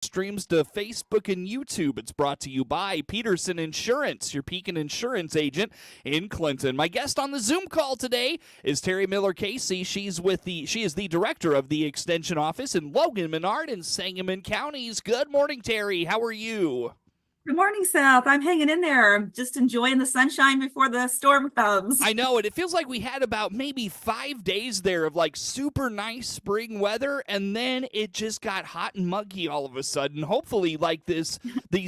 Streams to Facebook and YouTube. It's brought to you by Peterson Insurance, your Pekin Insurance agent in Clinton. My guest on the Zoom call today is Terri Miller-Casey. She is the director of the Extension Office in Logan, Menard, and Sangamon counties. Good morning, Terri. How are you? Good morning, Seth. I'm hanging in there. I'm just enjoying the sunshine before the storm comes. I know, and it feels like we had about maybe 5 days there of like super nice spring weather, and then it just got hot and muggy all of a sudden. Hopefully, like these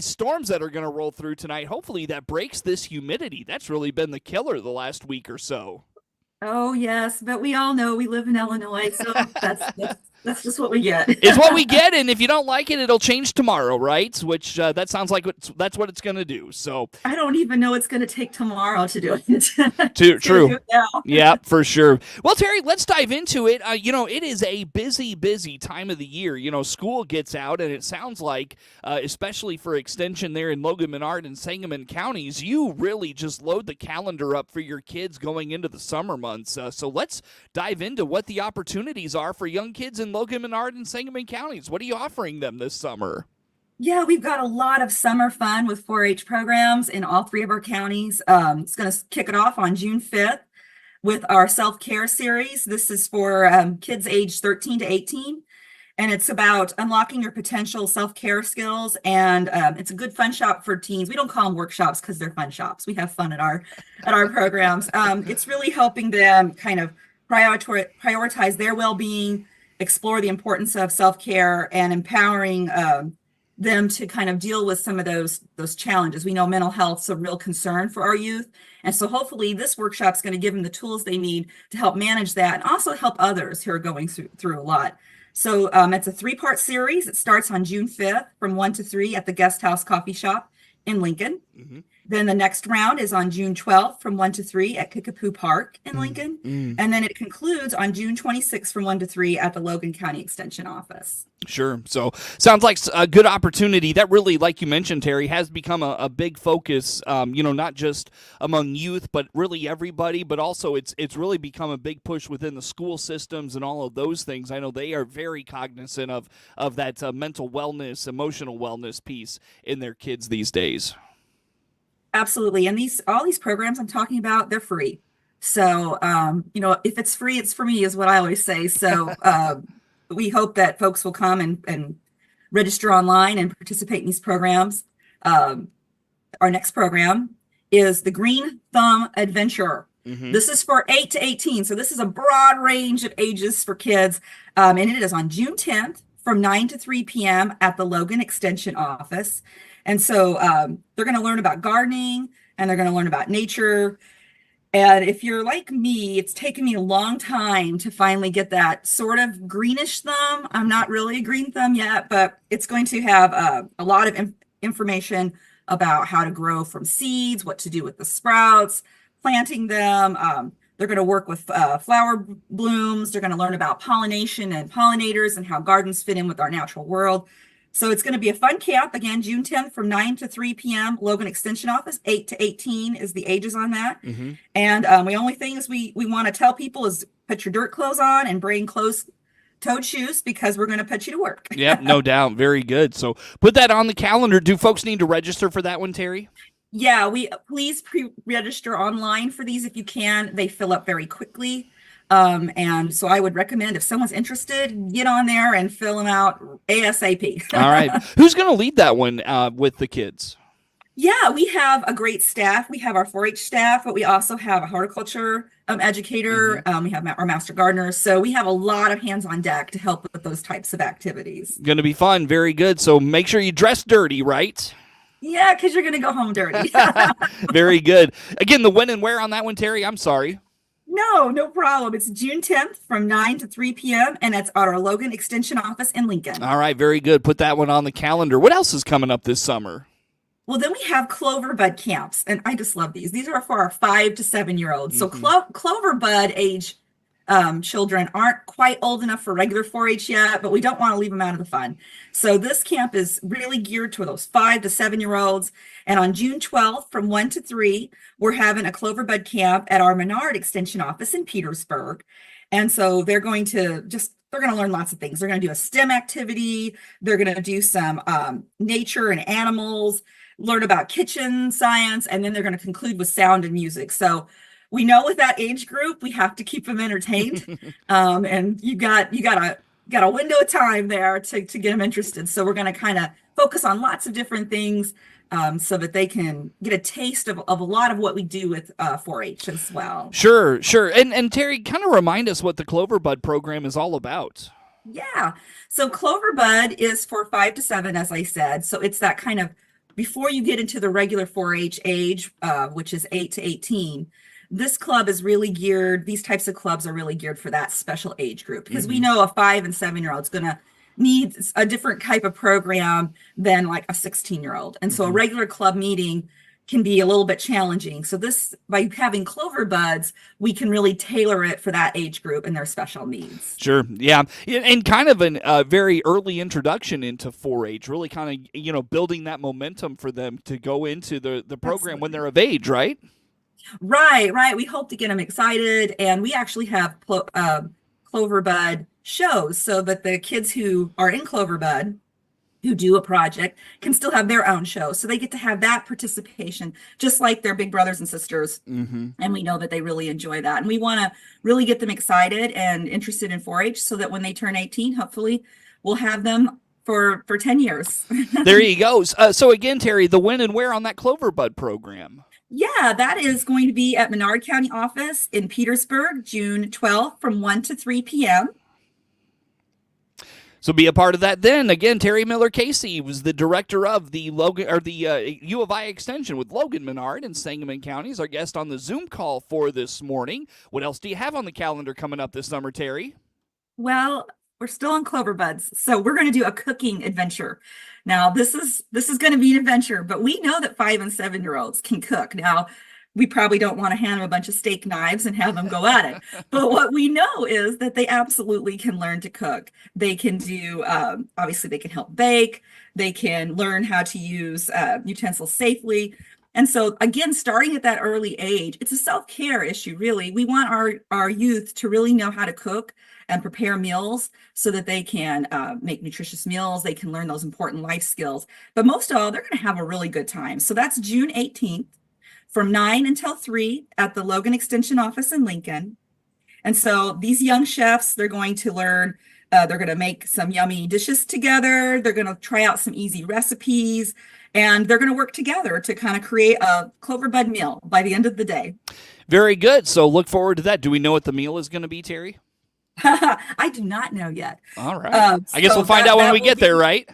storms that are going to roll through tonight, hopefully that breaks this humidity. That's really been the killer the last week or so. Oh, yes, but we all know we live in Illinois, so that's just what we get. It's what we get, and if you don't like it, it'll change tomorrow, right? Which that sounds like that's what it's going to do. So I don't even know it's going to take tomorrow to do it. True. Yeah, for sure. Well, Terri, let's dive into it. It is a busy time of the year. School gets out, and it sounds like, especially for Extension there in Logan, Menard, and Sangamon counties, you really just load the calendar up for your kids going into the summer months. So let's dive into what the opportunities are for young kids in Logan, Menard, and Sangamon counties. What are you offering them this summer? Yeah, we've got a lot of summer fun with 4-H programs in all three of our counties. It's going to kick it off on June 5th with our self-care series. This is for kids aged 13 to 18. And it's about unlocking your potential self-care skills. And it's a good fun shop for teens. We don't call them workshops because they're fun shops. We have fun at our programs. It's really helping them kind of prioritize their well-being, explore the importance of self-care, and empowering them to kind of deal with some of those challenges. We know mental health is a real concern for our youth. And so hopefully this workshop is going to give them the tools they need to help manage that and also help others who are going through a lot. So it's a 3-part series. It starts on June 5th from 1 to 3 at the Guest House Coffee Shop in Lincoln. Mm-hmm. Then the next round is on June 12th from 1 to 3 at Kickapoo Park in Lincoln. Mm-hmm. And then it concludes on June 26th from 1 to 3 at the Logan County Extension Office. Sure. So sounds like a good opportunity. That really, like you mentioned, Terri, has become a big focus, not just among youth, but really everybody, but also it's really become a big push within the school systems and all of those things. I know they are very cognizant of that mental wellness, emotional wellness piece in their kids these days. Absolutely. And all these programs I'm talking about, they're free. So, if it's free, it's for me is what I always say. So, we hope that folks will come and register online and participate in these programs. Our next program is the Green Thumb Adventure. Mm-hmm. This is for 8 to 18. So this is a broad range of ages for kids. And it is on June 10th from 9 to 3 p.m. at the Logan Extension Office. And so they're going to learn about gardening, and they're going to learn about nature. And if you're like me, it's taken me a long time to finally get that sort of greenish thumb. I'm not really a green thumb yet, but it's going to have a lot of information about how to grow from seeds, what to do with the sprouts, planting them. They're going to work with flower blooms. They're going to learn about pollination and pollinators and how gardens fit in with our natural world. So it's going to be a fun camp, again, June 10th from 9 to 3 p.m., Logan Extension Office. 8 to 18 is the ages on that. Mm-hmm. And the only thing is we want to tell people is put your dirt clothes on and bring closed-toed shoes because we're going to put you to work. Yep, no doubt. Very good. So put that on the calendar. Do folks need to register for that one, Terri? Yeah, please pre-register online for these if you can. They fill up very quickly. And so I would recommend if someone's interested, get on there and fill them out ASAP. All right. Who's going to lead that one with the kids? Yeah, we have a great staff. We have our 4-H staff, but we also have a horticulture educator. Mm-hmm. We have our master gardeners. So we have a lot of hands on deck to help with those types of activities. Going to be fun. Very good. So make sure you dress dirty, right? Yeah, because you're going to go home dirty. Very good. Again, the when and where on that one, Terri? I'm sorry. No problem. It's June 10th from 9 to 3 p.m. and it's at our Logan Extension Office in Lincoln. All right, very good. Put that one on the calendar. What else is coming up this summer? Well, then we have Clover Bud camps, and I just love these. These are for our 5 to 7-year-olds. Mm-hmm. So Clover Bud age children aren't quite old enough for regular 4-H yet, but we don't want to leave them out of the fun. So this camp is really geared to those 5 to 7-year-olds. And on June 12th from 1 to 3, we're having a Clover Bud camp at our Menard Extension Office in Petersburg. And so they're going to just they're going to learn lots of things. They're going to do a STEM activity. They're going to do some nature and animals, learn about kitchen science, and then they're going to conclude with sound and music. So we know with that age group, we have to keep them entertained. And you got a window of time there to get them interested. So we're going to kind of focus on lots of different things so that they can get a taste of a lot of what we do with 4-H as well. Sure. And Terri, kind of remind us what the Clover Bud program is all about. Yeah. So Clover Bud is for 5 to 7, as I said. So it's that kind of before you get into the regular 4-H age, which is 8 to 18. This club is really geared, these types of clubs are really geared for that special age group, because we know a 5 and 7-year-old is going to need a different type of program than like a 16-year-old. And so a regular club meeting can be a little bit challenging. So this, by having Clover Buds, we can really tailor it for that age group and their special needs. Sure. Yeah. And kind of a very early introduction into 4-H, really kind of, building that momentum for them to go into the program when they're of age, right? Right. We hope to get them excited. And we actually have Clover Bud shows so that the kids who are in Clover Bud who do a project can still have their own show. So they get to have that participation, just like their big brothers and sisters. And we know that they really enjoy that. And we want to really get them excited and interested in 4-H so that when they turn 18, hopefully we'll have them for 10 years. There you go. So again, Terri, the when and where on that Clover Bud program? Yeah, that is going to be at Menard County office in Petersburg, June 12th from 1 to 3 p.m. So be a part of that then. Again, Terri Miller-Casey was the director of the Logan or the U of I extension with Logan, Menard, and Sangamon counties. Our guest on the Zoom call for this morning. What else do you have on the calendar coming up this summer, Terri? Well, we're still on Clover Buds, so we're going to do a cooking adventure. Now, this is going to be an adventure, but we know that 5 and 7-year-olds can cook. Now, we probably don't want to hand them a bunch of steak knives and have them go at it. But what we know is that they absolutely can learn to cook. They can do, obviously, they can help bake. They can learn how to use utensils safely. And so, again, starting at that early age, it's a self-care issue, really. We want our youth to really know how to cook and prepare meals so that they can make nutritious meals. They can learn those important life skills. But most of all, they're going to have a really good time. So that's June 18th. From 9 until 3 at the Logan Extension office in Lincoln. And so these young chefs, they're going to learn, they're going to make some yummy dishes together. They're going to try out some easy recipes, and they're going to work together to kind of create a Clover Bud meal by the end of the day. Very good. So look forward to that. Do we know what the meal is going to be, Terri? I do not know yet. All right. I guess we'll find out when we get there, right?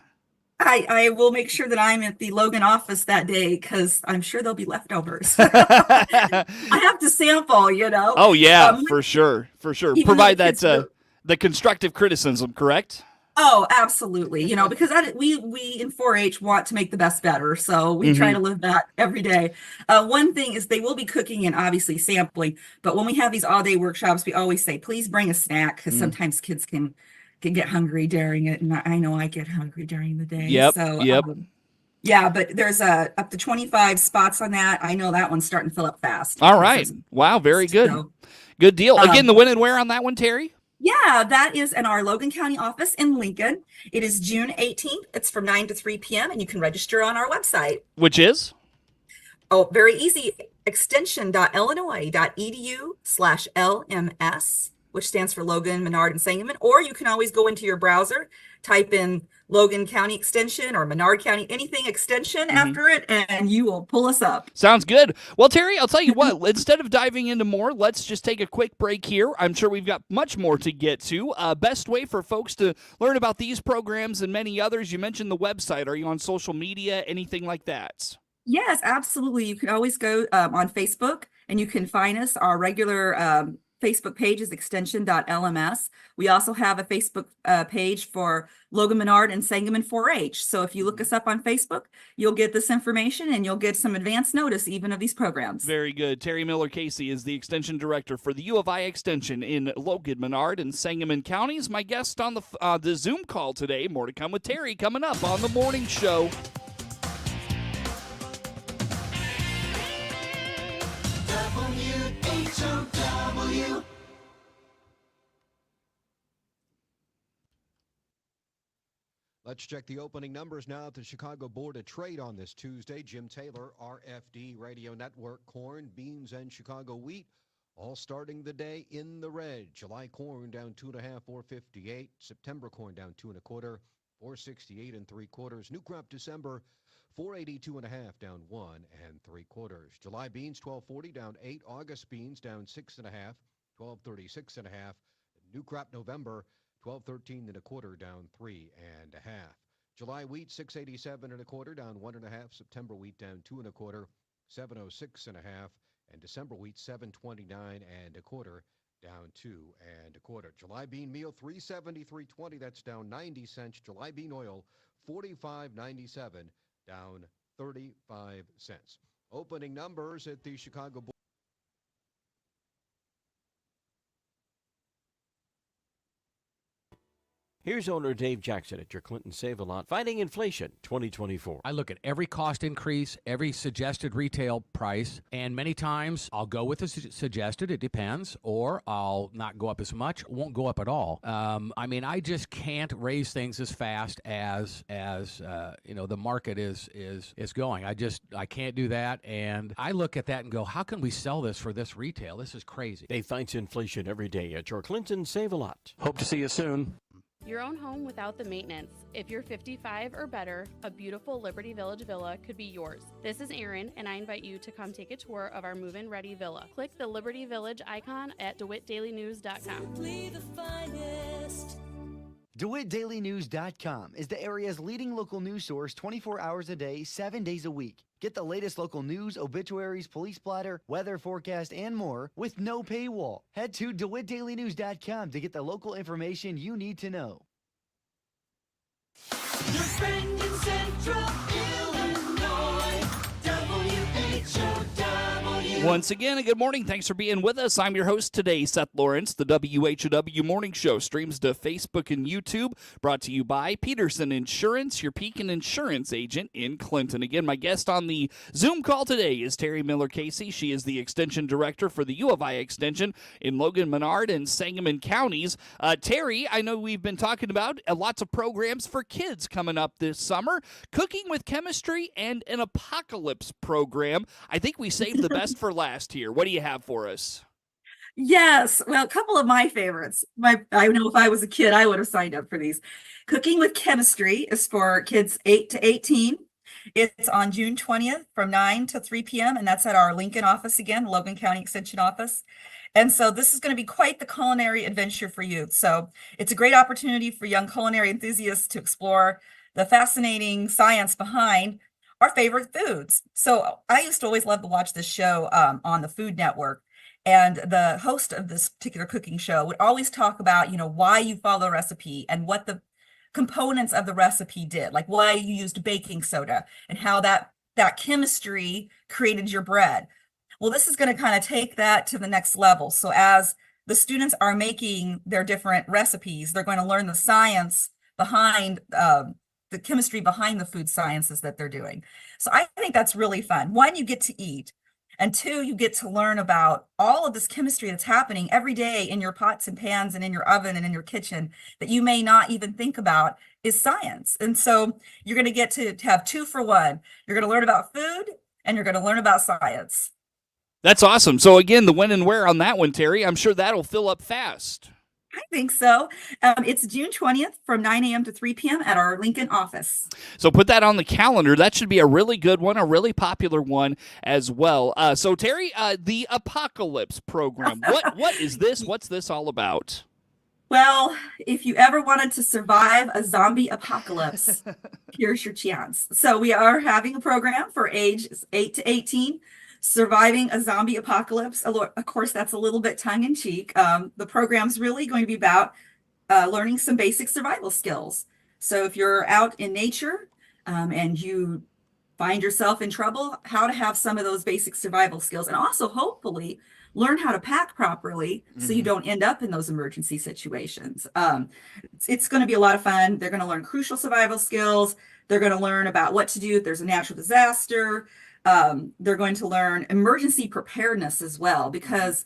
I will make sure that I'm at the Logan office that day because I'm sure there'll be leftovers. I have to sample, Oh, yeah, for sure. Provide that the constructive criticism, correct? Oh, absolutely. Because we in 4-H want to make the best better. So we try to live that every day. One thing is they will be cooking and obviously sampling. But when we have these all-day workshops, we always say, please bring a snack because sometimes kids can get hungry during it, and I know I get hungry during the day. Yep. Yeah, but there's up to 25 spots on that. I know that one's starting to fill up fast. All right. Wow, very good. So, good deal. Again, the when and where on that one, Terri? Yeah, that is in our Logan County office in Lincoln. It is June 18th. It's from 9 to 3 p.m., and you can register on our website. Which is? Oh, very easy. extension.illinois.edu/LMS. which stands for Logan, Menard, and Sangamon. Or you can always go into your browser, type in Logan County Extension or Menard County, anything extension after it, and you will pull us up. Sounds good. Well, Terri, I'll tell you what, instead of diving into more, let's just take a quick break here. I'm sure we've got much more to get to. Best way for folks to learn about these programs and many others, you mentioned the website. Are you on social media, anything like that? Yes, absolutely. You can always go on Facebook, and you can find us. Our regular Facebook page is extension.lms. We also have a Facebook page for Logan, Menard, and Sangamon 4-H. So if you look us up on Facebook, you'll get this information and you'll get some advance notice even of these programs. Very good. Terri Miller-Casey is the Extension Director for the U of I Extension in Logan, Menard, and Sangamon counties. My guest on the Zoom call today. More to come with Terri coming up on the morning show. WHOW. Let's check the opening numbers now at the Chicago Board of Trade on this Tuesday. Jim Taylor, RFD Radio Network, corn, beans, and Chicago wheat, all starting the day in the red. July corn down 2.5, 458. September corn down 2 1/4, 468 3/4. New crop December, 482.5, down 1 3/4. July beans 1240, down 8. August beans down 6.5, 1236.5. New crop November, 1213 1/4, down 3.5. July wheat 687 1/4, down 1.5. September wheat down 2 1/4, 706.5, and December wheat 729 1/4, down 2 1/4. July bean meal 373.20, that's down 90 cents. July bean oil 45.97, down 35 cents. Opening numbers at the Chicago Board. Here's owner Dave Jackson at your Clinton Save-A-Lot, Fighting Inflation 2024. I look at every cost increase, every suggested retail price, and many times I'll go with the suggested, it depends, or I'll not go up as much, won't go up at all. I just can't raise things as fast as the market is going. I can't do that, and I look at that and go, how can we sell this for this retail? This is crazy. Dave fights inflation every day at your Clinton Save-A-Lot. Hope to see you soon. Your own home without the maintenance. If you're 55 or better, a beautiful Liberty Village villa could be yours. This is Erin, and I invite you to come take a tour of our move-in ready villa. Click the Liberty Village icon at DeWittDailyNews.com. Simply the finest. DeWittDailyNews.com is the area's leading local news source 24 hours a day, 7 days a week. Get the latest local news, obituaries, police blotter, weather forecast, and more with no paywall. Head to DeWittDailyNews.com to get the local information you need to know. Your friend in Central Illinois, WHOW. Once again, good morning. Thanks for being with us. I'm your host today, Seth Lawrence. The WHOW Morning Show streams to Facebook and YouTube, brought to you by Peterson Insurance, your Pekin Insurance agent in Clinton. Again, my guest on the Zoom call today is Terri Miller-Casey. She is the Extension Director for the U of I Extension in Logan, Menard, and Sangamon counties. Terri, I know we've been talking about lots of programs for kids coming up this summer, Cooking with Chemistry and an Apocalypse program. I think we saved the best for last here. What do you have for us? Yes. Well, a couple of my favorites. I know if I was a kid, I would have signed up for these. Cooking with Chemistry is for kids 8 to 18. It's on June 20th from 9 to 3 p.m. And that's at our Lincoln office again, Logan County Extension office. And so this is going to be quite the culinary adventure for youth. So it's a great opportunity for young culinary enthusiasts to explore the fascinating science behind our favorite foods. So I used to always love to watch this show on the Food Network. And the host of this particular cooking show would always talk about, why you follow a recipe and what the components of the recipe did, like why you used baking soda and how that chemistry created your bread. Well, this is going to kind of take that to the next level. So as the students are making their different recipes, they're going to learn the science behind the chemistry behind the food sciences that they're doing. So I think that's really fun. One, you get to eat. And two, you get to learn about all of this chemistry that's happening every day in your pots and pans and in your oven and in your kitchen that you may not even think about is science. And so you're going to get to have 2 for 1. You're going to learn about food and you're going to learn about science. That's awesome. So again, the when and where on that one, Terri, I'm sure that'll fill up fast. I think so. It's June 20th from 9 a.m. to 3 p.m. at our Lincoln office. So put that on the calendar. That should be a really good one, a really popular one as well. So Terri, the Apocalypse program, what is this? What's this all about? Well, if you ever wanted to survive a zombie apocalypse, here's your chance. So we are having a program for ages 8 to 18. Surviving a zombie apocalypse. Of course, that's a little bit tongue in cheek. The program's really going to be about learning some basic survival skills. So if you're out in nature and you find yourself in trouble, how to have some of those basic survival skills, and also hopefully learn how to pack properly so you don't end up in those emergency situations. It's going to be a lot of fun. They're going to learn crucial survival skills. They're going to learn about what to do if there's a natural disaster. They're going to learn emergency preparedness as well, because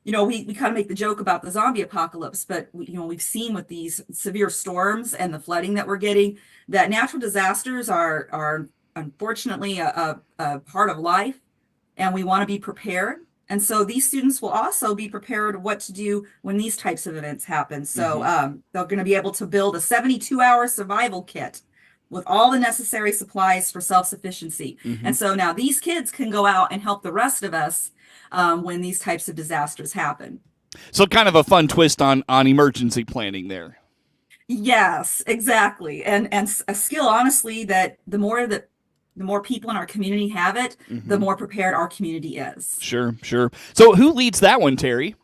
we kind of make the joke about the zombie apocalypse, but we've seen with these severe storms and the flooding that we're getting, that natural disasters are unfortunately a part of life, and we want to be prepared. And so these students will also be prepared what to do when these types of events happen. So they're going to be able to build a 72-hour survival kit with all the necessary supplies for self-sufficiency. And so now these kids can go out and help the rest of us when these types of disasters happen. So kind of a fun twist on emergency planning there. Yes, exactly. And a skill, honestly, that the more people in our community have it, the more prepared our community is. Sure. So who leads that one, Terry?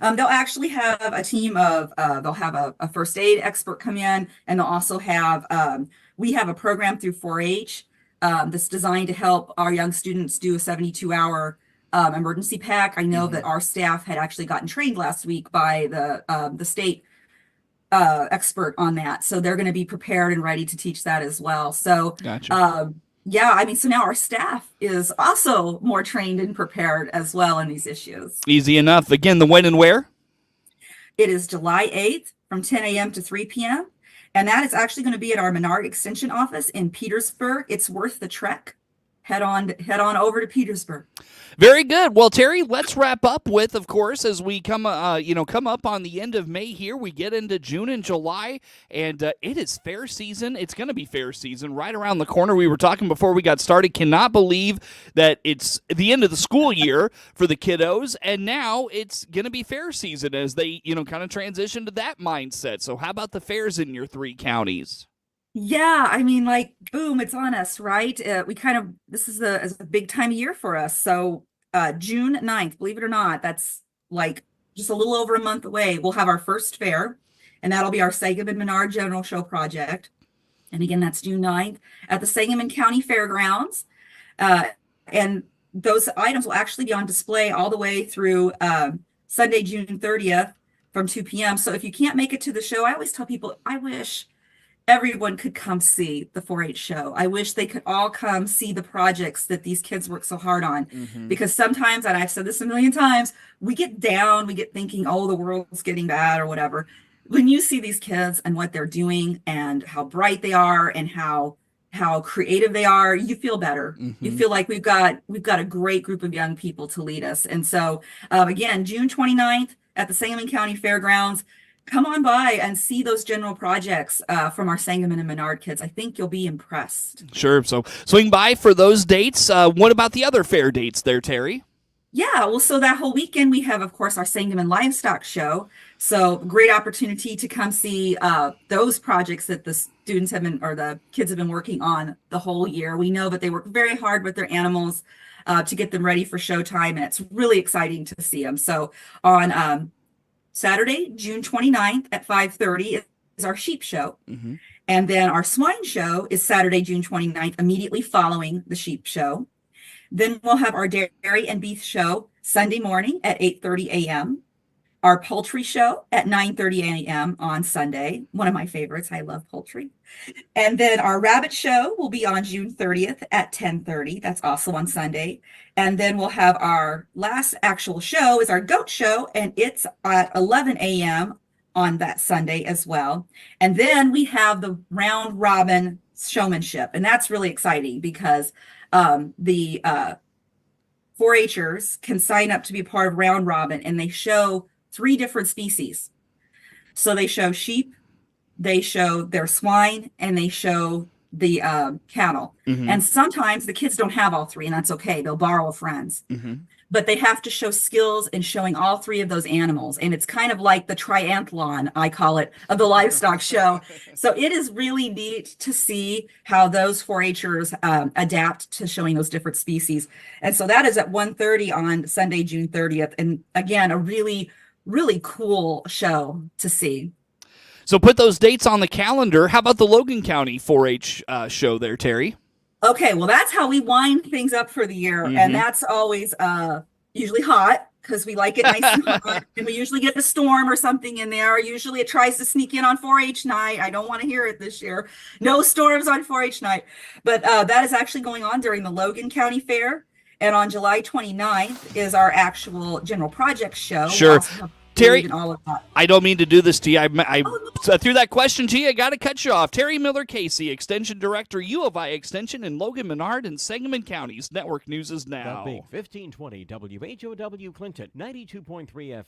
They'll actually have a team of, they'll have a first aid expert come in, and they'll also have, we have a program through 4-H that's designed to help our young students do a 72-hour emergency pack. I know that our staff had actually gotten trained last week by the state expert on that. So they're going to be prepared and ready to teach that as well. So, Gotcha. so now our staff is also more trained and prepared as well in these issues. Easy enough. Again, the when and where? It is July 8th from 10 a.m. to 3 p.m. And that is actually going to be at our Menard Extension office in Petersburg. It's worth the trek. Head on over to Petersburg. Very good. Well, Terry, let's wrap up with, of course, as we come up on the end of May here, we get into June and July, and it is fair season. It's going to be fair season right around the corner. We were talking before we got started. Cannot believe that it's the end of the school year for the kiddos, and now it's going to be fair season as they, kind of transition to that mindset. So how about the fairs in your 3 counties? Yeah, I mean, boom, it's on us, right? This is a big time of year for us. So June 9th, believe it or not, that's just a little over a month away. We'll have our first fair, and that'll be our Sangamon Menard General Show project. And again, that's June 9th at the Sangamon County Fairgrounds. And those items will actually be on display all the way through Sunday, June 30th from 2 p.m. So if you can't make it to the show, I always tell people, I wish everyone could come see the 4-H show. I wish they could all come see the projects that these kids work so hard on. Because sometimes, and I've said this a million times, we get thinking, oh, the world's getting bad or whatever. When you see these kids and what they're doing and how bright they are and how creative they are, you feel better. You feel like we've got a great group of young people to lead us. And so again, June 29th at the Sangamon County Fairgrounds. Come on by and see those general projects from our Sangamon and Menard kids. I think you'll be impressed. Sure. So swing by for those dates. What about the other fair dates there, Terry? Yeah, well, so that whole weekend we have, of course, our Sangamon Livestock Show. So great opportunity to come see those projects that the students have been, or the kids have been working on the whole year. We know that they work very hard with their animals to get them ready for showtime, and it's really exciting to see them. So on Saturday, June 29th at 5:30 is our sheep show. And then our swine show is Saturday, June 29th, immediately following the sheep show. Then we'll have our dairy and beef show Sunday morning at 8:30 a.m. Our poultry show at 9:30 a.m. on Sunday. One of my favorites. I love poultry. And then our rabbit show will be on June 30th at 10:30. That's also on Sunday. And then we'll have our last actual show is our goat show, and it's at 11 a.m. on that Sunday as well. And then we have the round robin showmanship, and that's really exciting because the 4-Hers can sign up to be part of round robin, and they show 3 different species. So they show sheep, they show their swine, and they show the cattle. And sometimes the kids don't have all 3, and that's okay. They'll borrow a friend's. But they have to show skills in showing all 3 of those animals. And it's kind of like the triathlon, I call it, of the livestock show. So it is really neat to see how those 4-Hers adapt to showing those different species. And so that is at 1:30 on Sunday, June 30th. And again, a really, really cool show to see. So put those dates on the calendar. How about the Logan County 4-H show there, Terry? Okay, well, that's how we wind things up for the year. And that's always usually hot because we like it nice and hot. And we usually get a storm or something in there. Usually it tries to sneak in on 4-H night. I don't want to hear it this year. No storms on 4-H night. But that is actually going on during the Logan County Fair. And on July 29th is our actual general projects show. We Sure. also have Terri, food and all of that. I don't mean to do this to you. I threw that question to you. I got to cut you off. Terri Miller Casey, Extension Director, U of I Extension in Logan, Menard, and Sangamon counties. Network News is now. The Big 1520 WHOW Clinton, 92.3 FM.